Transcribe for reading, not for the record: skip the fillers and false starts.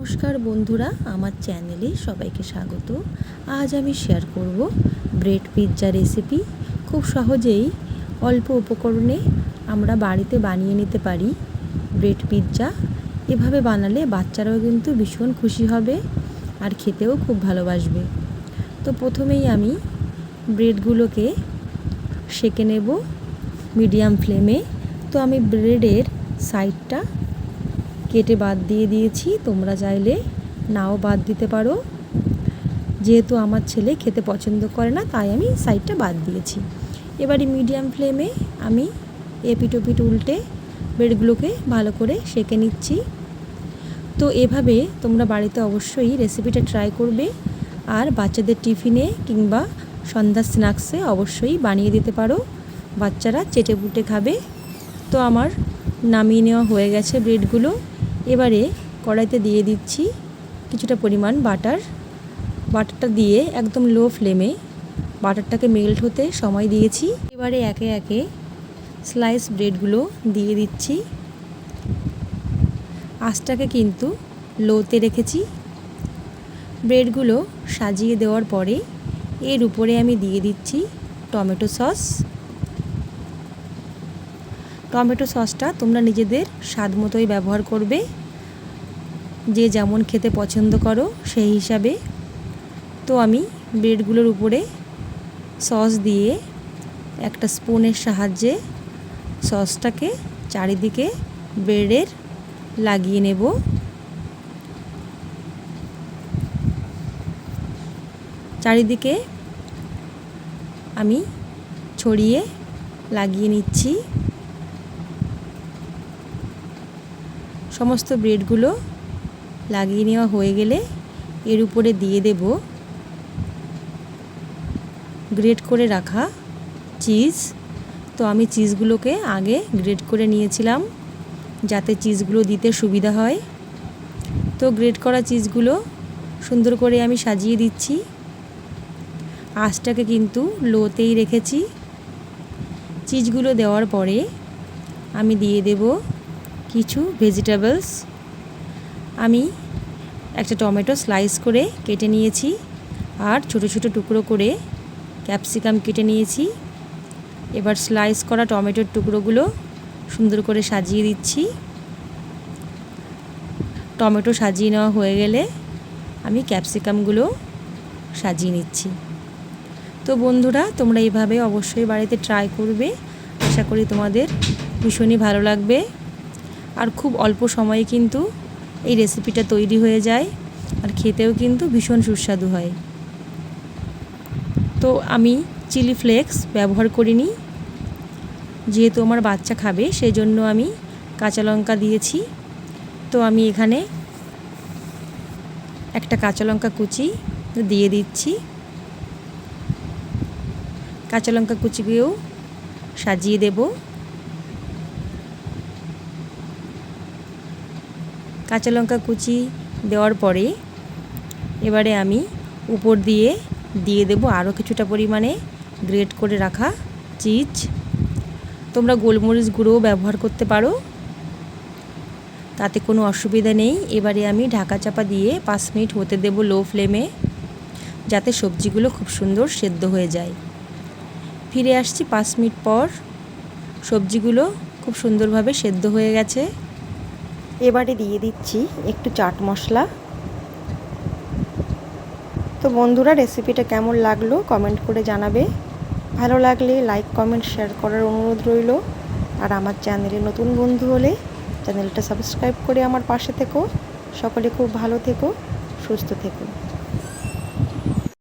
নমস্কার বন্ধুরা, আমার চ্যানেলে সবাইকে স্বাগত। আজ আমি শেয়ার করব ব্রেড পিৎজা রেসিপি। খুব সহজেই অল্প উপকরণে আমরা বাড়িতে বানিয়ে নিতে পারি ব্রেড পিৎজা। এভাবে বানালে বাচ্চারাও কিন্তু ভীষণ খুশি হবে আর খেতেও খুব ভালোবাসবে। তো প্রথমেই আমি ব্রেডগুলোকে সেঁকে নেব মিডিয়াম ফ্লেমে। তো আমি ব্রেডের সাইডটা কেটে বাদ দিয়ে দিয়েছি, তোমরা চাইলে নাও বাদ দিতে পারো। যেহেতু আমার ছেলে খেতে পছন্দ করে না, তাই আমি সাইডটা বাদ দিয়েছি। এবারে মিডিয়াম ফ্লেমে আমি এপিট ওপিট উল্টে ব্রেডগুলোকে ভালো করে সেঁকে নিচ্ছি। তো এভাবে তোমরা বাড়িতে অবশ্যই রেসিপিটা ট্রাই করবে আর বাচ্চাদের টিফিনে কিংবা সন্ধ্যার স্ন্যাক্সে অবশ্যই বানিয়ে দিতে পারো, বাচ্চারা চেটে পুটে খাবে। তো আমার নামিয়ে নেওয়া হয়ে গেছে ব্রেডগুলো। এবারে কড়াইতে দিয়ে দিচ্ছি কিছুটা পরিমাণ বাটারটা দিয়ে একদম লো ফ্লেমে বাটারটাকে মেল্ট হতে সময় দিয়েছি। এবারে একে একে স্লাইস ব্রেডগুলো দিয়ে দিচ্ছি। আঁচটাকে কিন্তু লোতে রেখেছি। ব্রেডগুলো সাজিয়ে দেওয়ার পরে এর উপরে আমি দিয়ে দিচ্ছি টমেটো সস। টমেটো সসটা তোমরা নিজেদের স্বাদ মতোই ব্যবহার করবে, যে যেমন খেতে পছন্দ করো সেই হিসাবে। তো আমি ব্রেডগুলোর উপরে সস দিয়ে একটা স্পুনের সাহায্যে সসটাকে চারিদিকে ব্রেডের লাগিয়ে নেব। চারিদিকে আমি ছড়িয়ে লাগিয়ে নিচ্ছি। সমস্ত ব্রেডগুলো লাগিয়ে নেওয়া হয়ে গেলে এর উপরে দিয়ে দেব গ্রেট করে রাখা চিজ। তো আমি চিজগুলোকে আগে গ্রেট করে নিয়েছিলাম যাতে চিজগুলো দিতে সুবিধা হয়। তো গ্রেট করা চিজগুলো সুন্দর করে আমি সাজিয়ে দিচ্ছি। আঁচটাকে কিন্তু লোতেই রেখেছি। চিজগুলো দেওয়ার পরে আমি দিয়ে দেব কিছু ভেজিটেবলস। আমি একটা টমেটো স্লাইস করে কেটে নিয়েছি আর ছোট ছোট টুকরো করে ক্যাপসিকাম কেটে নিয়েছি। এবার স্লাইস করা টমেটোর টুকরোগুলো সুন্দর করে সাজিয়ে দিচ্ছি। টমেটো সাজিয়ে নেওয়া হয়ে গেলে আমি ক্যাপসিকামগুলো সাজিয়ে নিচ্ছি। তো বন্ধুরা, তোমরা এইভাবে অবশ্যই বাড়িতে ট্রাই করবে। আশা করি তোমাদের ভীষণই ভালো লাগবে। আর খুব অল্প সময়ে কিন্তু এই রেসিপিটা তৈরি হয়ে যায় আর খেতেও কিন্তু ভীষণ সুস্বাদু হয়। তো আমি চিলি ফ্লেক্স ব্যবহার করিনি, যেহেতু আমার বাচ্চা খাবে সেই জন্য আমি কাঁচা লঙ্কা দিয়েছি। তো আমি এখানে একটা কাঁচা লঙ্কা কুচি দিয়ে দিচ্ছি। কাঁচা লঙ্কা কুচিকেও সাজিয়ে দেব। কাঁচা লঙ্কা কুচি দেওয়ার পরে এবারে আমি উপর দিয়ে দেব আরও কিছুটা পরিমাণে গ্রেট করে রাখা চিজ। তোমরা গোলমরিচ গুঁড়োও ব্যবহার করতে পারো, তাতে কোনো অসুবিধা নেই। এবারে আমি ঢাকা চাপা দিয়ে 5 মিনিট হতে দেব লো ফ্লেমে, যাতে সবজিগুলো খুব সুন্দর সেদ্ধ হয়ে যায়। ফিরে আসছি 5 মিনিট পর। সবজিগুলো খুব সুন্দরভাবে সেদ্ধ হয়ে গেছে। এবারে দিয়ে দিচ্ছি একটু চাট মশলা। তো বন্ধুরা, রেসিপিটা কেমন লাগলো কমেন্ট করে জানাবে। ভালো লাগলে লাইক কমেন্ট শেয়ার করার অনুরোধ রইল। আর আমার চ্যানেলে নতুন বন্ধু হলে চ্যানেলটা সাবস্ক্রাইব করে আমার পাশে থেকো। সকলে খুব ভালো থেকো, সুস্থ থেকো।